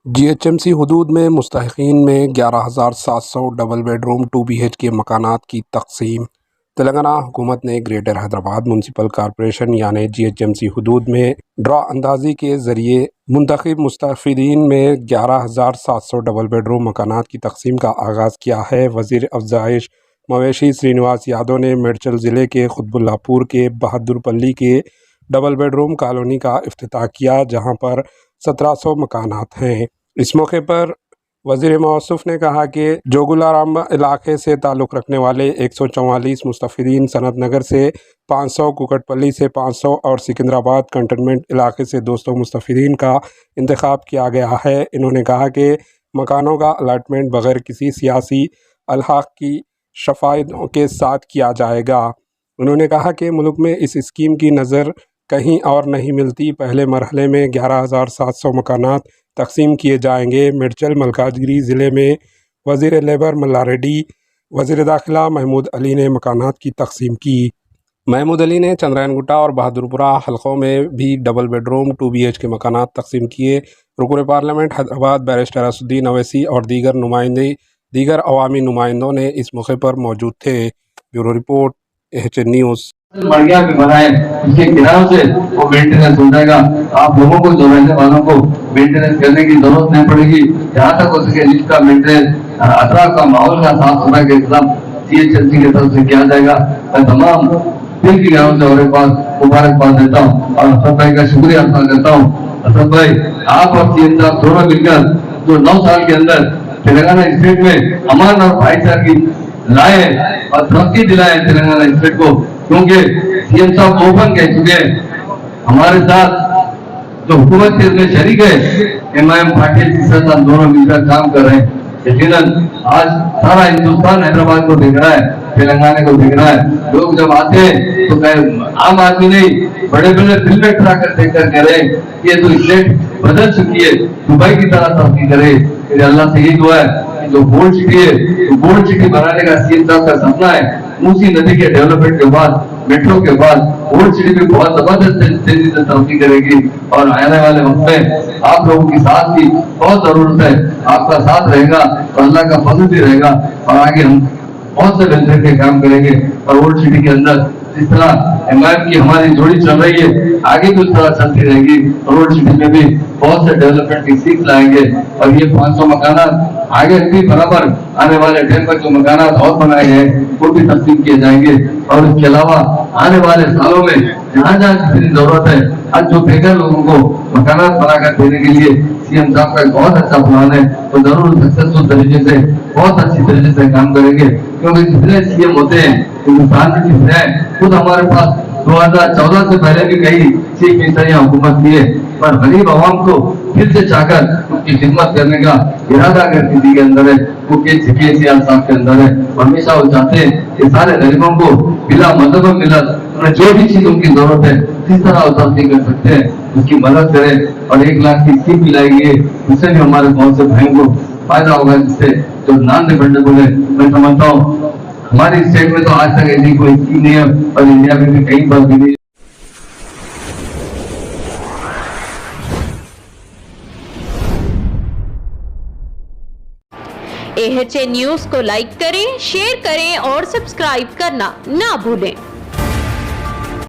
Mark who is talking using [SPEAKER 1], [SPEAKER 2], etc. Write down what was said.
[SPEAKER 1] GHMC حدود میں مستحقین میں 11,700 ڈبل بیڈ روم 2 BHK مکانات کی تقسیم۔ تلنگانہ حکومت نے گریٹر حیدرآباد میونسپل کارپوریشن یعنی GHMC حدود میں ڈرا اندازی کے ذریعے منتخب مستفیدین میں 11,700 ڈبل بیڈ روم مکانات کی تقسیم کا آغاز کیا ہے۔ وزیر افزائش مویشی سرینواس یادو نے میڈچل ضلع کے قطب اللہ پور کے بہادر پلی کے ڈبل بیڈ روم کالونی کا افتتاح کیا، جہاں پر 1700 مکانات ہیں۔ اس موقع پر وزیر موصوف نے کہا کہ جوگلارام علاقے سے تعلق رکھنے والے 144 مستفیدین، سنت نگر سے 500، کوکٹ پلی سے 500 اور سکندرآباد کنٹونمنٹ علاقے سے 200 مستفیدین کا انتخاب کیا گیا ہے۔ انہوں نے کہا کہ مکانوں کا الاٹمنٹ بغیر کسی سیاسی الحاق کی شفافیت کے ساتھ کیا جائے گا۔ انہوں نے کہا کہ ملک میں اس اسکیم کی نظر کہیں اور نہیں ملتی۔ پہلے مرحلے میں 11,700 مکانات تقسیم کیے جائیں گے۔ میڈچل ملکاجگری ضلع میں وزیر لیبر ملا ریڈی، وزیر داخلہ محمود علی نے مکانات کی تقسیم کی۔ محمود علی نے چندرائن گٹا اور بہادرپورہ حلقوں میں بھی ڈبل بیڈ روم 2 BHK مکانات تقسیم کیے۔ رکن پارلیمنٹ حیدرآباد بیرسٹر اسدالدین اویسی اور دیگر عوامی نمائندوں نے اس موقع پر موجود تھے۔ Bureau report AHN news.
[SPEAKER 2] بڑھیا بھی بنائے، اس کے کناروں سے وہ مینٹیننس ہو جائے گا۔ آپ لوگوں کو، جو رہنے والوں کو مینٹیننس کرنے کی ضرورت نہیں پڑے گی۔ جہاں تک ہو سکے لفٹ کا مینٹیننس، اطراف کا ماحول کا صاف ستھرائی کا انتظام GHMC کی طرف سے کیا جائے گا۔ میں تمام دل کی گہرائیوں سے اور ایک بار مبارکباد دیتا ہوں اور اسد بھائی کا شکریہ ادا کرتا ہوں۔ اسد بھائی، آپ اور CM صاحب دونوں مل کر جو 9 سال کے اندر تلنگانہ اسٹیٹ میں امن اور بھائی چارگی لائے اور ترقی دلائے تلنگانہ اسٹیٹ کو، کیونکہ CM صاحب اوپن کہہ چکے ہیں ہمارے ساتھ جو حکومت کے میں شریک ہے MIM پارٹی ساتھ دونوں مل کر کام کر رہے ہیں۔ یقیناً آج سارا ہندوستان حیدرآباد کو دیکھ رہا ہے، تلنگانہ کو دیکھ رہا ہے۔ لوگ جب آتے ہیں تو عام آدمی نہیں، بڑے بڑے دل میں اٹھا کر دیکھ کر کہہ رہے ہیں کہ یہ تو اسٹیٹ بدل چکی ہے، دبئی کی طرح ترقی کرے۔ میرے اللہ سے یہی دعا ہے کہ جو گولڈ سٹی ہے، گولڈ سٹی بنانے کا CM صاحب کا سپنا ہے، موسی ندی کے ڈیولپمنٹ کے بعد، میٹرو کے بعد گولڈ سٹی بھی بہت زبردست تیزی سے ترقی کرے گی۔ اور آنے والے وقت میں آپ لوگوں کی ساتھ کی بہت ضرورت ہے، آپ کا ساتھ رہے گا اور اللہ کا فضل بھی رہے گا، اور آگے ہم بہت سے بہتر کے کام کریں گے۔ اور گولڈ سٹی کے اندر جس طرح MIM کی ہماری جوڑی چل رہی ہے، آگے بھی اس طرح چلتی رہے گی۔ گولڈ سٹی میں بھی بہت سے ڈیولپمنٹ کی سیکھ لائیں گے، اور یہ 500 مکانات آگے بھی برابر آنے والے ٹائم پر جو مکانات اور بنائے ہیں وہ بھی تقسیم کیے جائیں گے۔ اور اس کے علاوہ آنے والے سالوں میں جہاں جہاں جتنی ضرورت ہے، آج جو بےگھر لوگوں کو مکانات بنا کر دینے کے لیے CM صاحب کا ایک بہت اچھا پلان ہے، تو ضرور سکسیسفل طریقے سے، بہت اچھی طریقے سے کام کریں گے۔ کیونکہ جتنے CM ہوتے ہیں ہندوستان میں جتنے ہیں، خود ہمارے پاس 2014 سے پہلے بھی کئی چیف منسٹر یہاں حکومت کی ہے، پر غریب عوام کو پھر سے چاہ کر ان کی خدمت کرنے کا ارادہ اگر کسی کے اندر ہے، وہ KCR صاحب کے اندر ہے۔ ہمیشہ وہ چاہتے ہیں کہ سارے غریبوں کو بلا مذہب و ملت انہیں جو بھی چیز ان کی ضرورت ہے، کس طرح وہ ترقی کر سکتے ہیں، اس کی مدد کریں۔ اور 1 لاکھ کی اسکیم بھی لائی گئی ہے، اس سے بھی ہمارے بہت سے بھائیوں کو فائدہ ہوگا، جس سے جو نان ریفنڈیبل ہے۔ میں سمجھتا ہوں ہماری اسٹیٹ میں تو آج تک ایسی کوئی اسکیم نہیں ہے، اور انڈیا میں بھی کئی بار بھی نہیں۔
[SPEAKER 3] AHN نیوز کو لائک کریں، شیئر کریں اور سبسکرائب کرنا نہ بھولیں۔